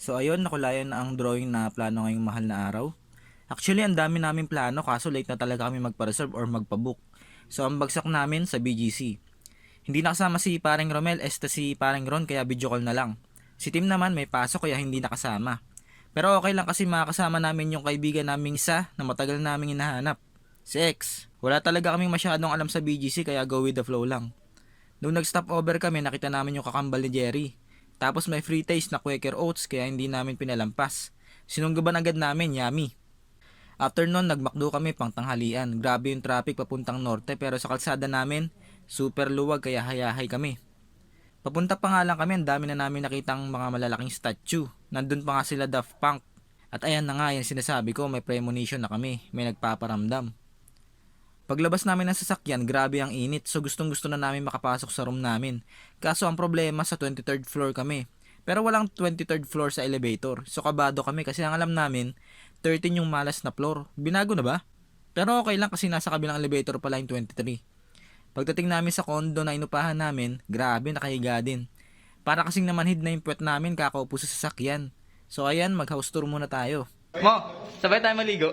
So ayun, nakulayan na ang drawing na plano ngayong mahal na araw. Actually, ang dami naming plano kaso late na talaga kami magpa-reserve or magpa-book. So ang bagsak namin sa BGC. Hindi nakasama si Pareng Romel, si Pareng Ron kaya video call na lang. Si Tim naman may pasok kaya hindi nakasama. Pero okay lang kasi makakasama namin yung kaibigan naming isa na matagal naming hinahanap. Si X. Wala talaga kaming masyadong alam sa BGC kaya go with the flow lang. Nung nag-stop over kami nakita namin yung kakambal ni Jerry. Tapos may free taste na Quaker Oats kaya hindi namin pinalampas. Sinunggaban agad namin, yummy. After nun, nagmakdo kami pang tanghalian. Grabe yung traffic papuntang norte pero sa kalsada namin, super luwag kaya hayahay kami. Papunta pa nga lang kami, ang dami na namin nakitang mga malalaking statue. Nandun pa nga sila Daft Punk. At ayan na nga, yung sinasabi ko, may premonition na kami, may nagpaparamdam. Paglabas namin ng sasakyan, grabe ang init so gustong gusto na namin makapasok sa room namin. Kaso ang problema sa 23rd floor kami. Pero walang 23rd floor sa elevator. So kabado kami kasi ang alam namin, 13 yung malas na floor. Binago na ba? Pero okay lang kasi nasa kabilang elevator pala yung 23. Pagdating namin sa condo na inupahan namin, grabe nakahiga din. Para kasing namanhid na yung puwet namin kakaupo sa sasakyan. So ayan, mag-house tour muna tayo. Mo, sabay tayo maligo.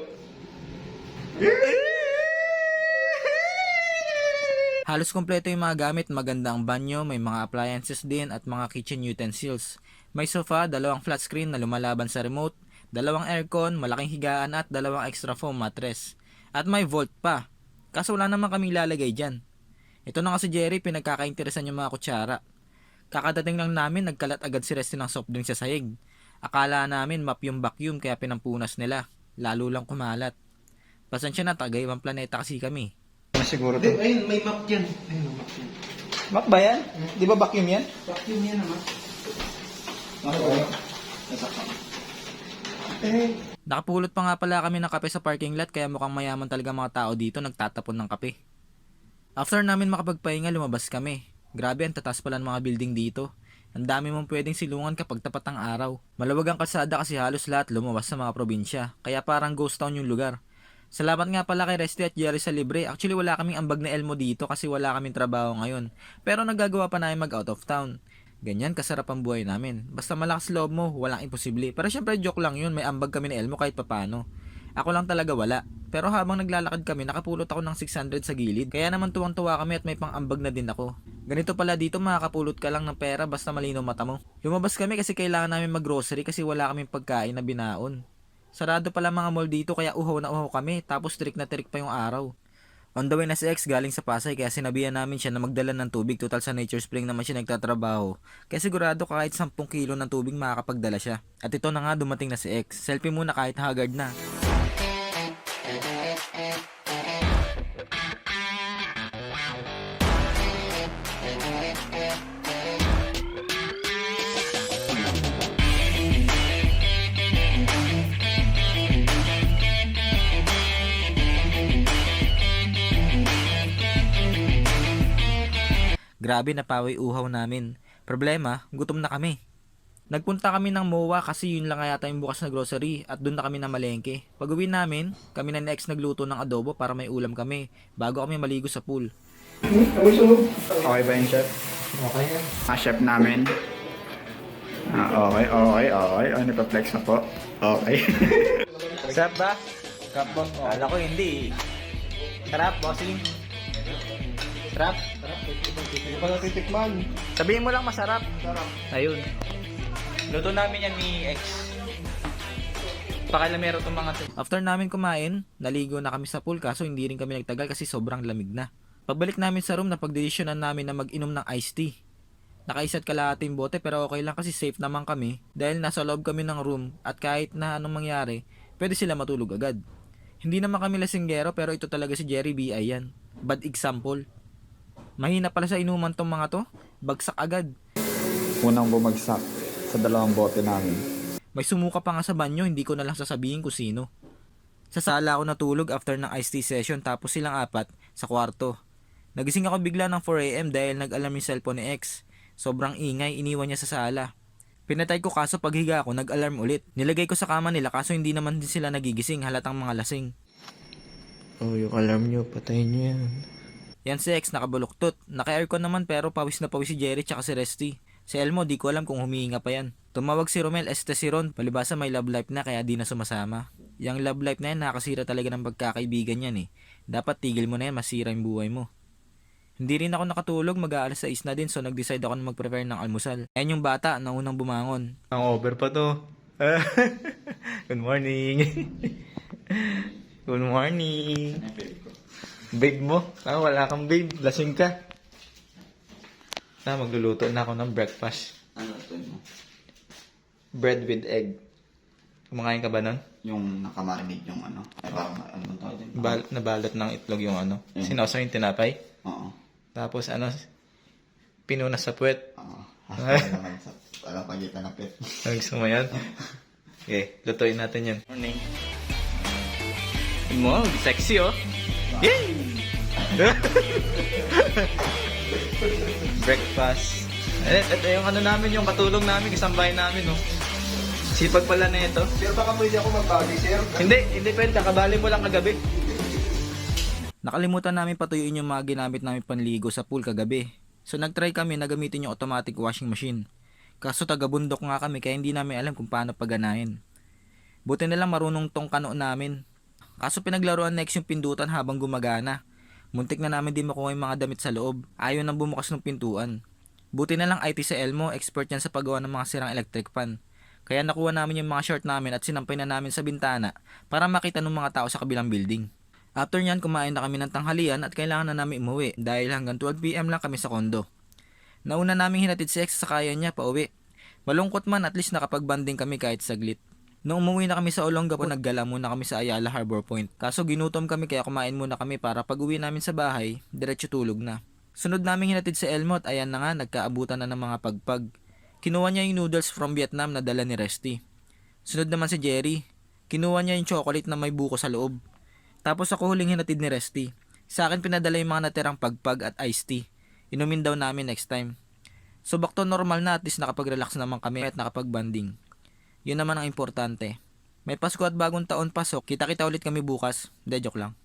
Halos kompleto yung mga gamit, maganda ang banyo, may mga appliances din at mga kitchen utensils. May sofa, dalawang flat screen na lumalaban sa remote, dalawang aircon, malaking higaan at dalawang extra foam mattress. At may vault pa. Kaso wala naman kaming lalagay dyan. Ito na nga si Jerry, pinagkakainteresan yung mga kutsara. Kakadating lang namin, nagkalat agad si Resty ng soft drink sa sahig. Akala namin map yung vacuum kaya pinampunas nila. Lalo lang kumalat. Pasensya na, taga-ibang planeta kasi kami. Siguro to. Ayun, may map yan. Ayun, map yan. Map ba yan? Di ba vacuum yan? Vacuum yan naman. Nakapulot pa nga pala kami ng kape sa parking lot kaya mukhang mayaman talaga mga tao dito nagtatapon ng kape. After namin makapagpahinga, lumabas kami. Grabe, ang tatas pala ng mga building dito. Ang dami mong pwedeng silungan kapag tapat ang araw. Malawag ang kalsada kasi halos lahat lumabas sa mga probinsya. Kaya parang ghost town yung lugar. Salamat nga pala kay Resty at Jerry sa libre. Actually wala kaming ambag na Elmo dito kasi wala kaming trabaho ngayon. Pero nagagawa pa namin mag out of town. Ganyan kasarap ang buhay namin. Basta malakas loob mo, walang imposible. Pero syempre joke lang yun, may ambag kami ni Elmo kahit papano. Ako lang talaga wala. Pero habang naglalakad kami, nakapulot ako ng 600 sa gilid. Kaya naman tuwang-tuwa kami at may pang-ambag na din ako. Ganito pala dito, makakapulot ka lang ng pera basta malinaw mata mo. Lumabas kami kasi kailangan namin mag-grocery kasi wala kaming pagkain na binaon. Sarado pala mga mall dito kaya uhaw na uhaw kami tapos trick na trick pa yung araw. On the way na si X galing sa Pasay kaya sinabihan namin siya na magdala ng tubig, total sa Nature Spring naman siya nagtatrabaho. Kaya sigurado kahit 10 kilo ng tubig makakapagdala siya. At ito na nga dumating na si X. Selfie muna kahit haggard na. Grabe napawi uhaw namin. Problema, gutom na kami. Nagpunta kami ng MOA kasi yun lang yata yung bukas na grocery at doon na kami na malengke. Pag uwi namin, kami na next nagluto ng adobo para may ulam kami bago kami maligo sa pool. Okay ba yung chef? Okay yan. Chef namin. Okay. Ano pa flex na po? Okay. Sarap ba? Sarap boss. Kala ko hindi. Sarap, bossing. Sarap? Hindi pa natitikman. Sabihin mo lang masarap. Sarap. Ayun. Luto namin yan ni X. Pakilamero itong mga to. After namin kumain, naligo na kami sa pool kaso hindi rin kami nagtagal kasi sobrang lamig na. Pagbalik namin sa room, napagdesisyonan namin na mag-inom ng iced tea. Nakaisat kalahating bote pero okay lang kasi safe naman kami dahil nasa loob kami ng room at kahit na anong mangyari, pwede sila matulog agad. Hindi naman kami lasinggero pero ito talaga si Jerry B.I. yan. Bad example. Mahina pala sa inuman tong mga to. Bagsak agad. Unang bumagsak sa dalawang bote namin. May sumuka pa nga sa banyo, hindi ko na lang sasabihin kung sino. Sa sala ako natulog after ng iced tea session tapos silang apat sa kwarto. Nagising ako bigla ng 4 AM dahil nag-alarm yung cellphone ni X. Sobrang ingay, iniwan niya sa sala. Pinatay ko kaso paghiga ako, nag-alarm ulit. Nilagay ko sa kama nila kaso hindi naman din sila nagigising, halatang mga lasing. Oh, yung alarm nyo, patayin nyo yan. Yan si X nakabaluktot. Naka-aircon naman pero pawis na pawis si Jerry tsaka si Resty. Si Elmo di ko alam kung humihinga pa yan. Tumawag si Romel, si Ron, palibasa may love life na kaya di na sumasama. Yang love life na yan, nakasira talaga ng pagkakaibigan yan eh. Dapat tigil mo na yan, masira yung buhay mo. Hindi rin ako nakatulog, mag-aalas 6 na din, so nag-decide ako na mag-prepare ng almusal. Ayan yung bata na unang bumangon. Ang over pa to. Good morning. Good morning. Babe mo? Wala kang babe. Lasing ka. Magluluto na ako ng breakfast. Ano ito mo? Bread with egg. Kumakain ka ba nun? Yung nakamarinate yung ano? Ay, parang ano bang tawag din? Nabalot ng itlog yung ano. Mm. Sinawsaw yung tinapay. Oo. Tapos pinunas sa puwet. Oo. Hasta naman sa parang pagitan ng pet. Gusto mo yan? Okay, lutuin natin yan. Morning. Mo, sexy oh. Yay! Breakfast. Ito yung ano namin, yung katulong namin, kasambahay namin oh. Sipag pala na ito. Sir, baka pwede ako mag-body, sir? Hindi pwede. Kabali mo lang kagabi. Nakalimutan namin patuyuin yung mga ginamit namin panligo sa pool kagabi. So nagtry kami na gamitin yung automatic washing machine. Kaso taga-bundok nga kami kaya hindi namin alam kung paano paganahin. Buti na lang marunong tong kano namin. Kaso pinaglaruan next yung pindutan habang gumagana. Muntik na namin di makuha yung mga damit sa loob. Ayaw nang bumukas ng pintuan. Buti na lang IT sa Elmo, expert yan sa paggawa ng mga sirang electric fan. Kaya nakuha namin yung mga short namin at sinampay na namin sa bintana para makita ng mga tao sa kabilang building. After nyan, kumain na kami ng tanghalian at kailangan na namin umuwi dahil hanggang 12 PM lang kami sa kondo. Nauna namin hinatid si X sa kaya niya pa uwi. Malungkot man, at least nakapagbanding kami kahit saglit. Nung umuwi na kami sa Olongapo, naggala muna kami sa Ayala Harbor Point. Kaso ginutom kami kaya kumain muna kami para pag uwi namin sa bahay, diretso tulog na. Sunod namin hinatid sa Elmo at ayan na nga, nagkaabutan na ng mga pagpag. Kinuha niya yung noodles from Vietnam na dala ni Resty. Sunod naman si Jerry. Kinuha niya yung chocolate na may buko sa loob. Tapos ako huling hinatid ni Resty. Sa akin pinadala yung mga natirang pagpag at iced tea. Inumin daw namin next time. So back to normal na, at least nakapag-relax naman kami at nakapag-banding. Yun naman ang importante. May Pasko at bagong taon pasok. Kita-kita ulit kami bukas. De, joke lang.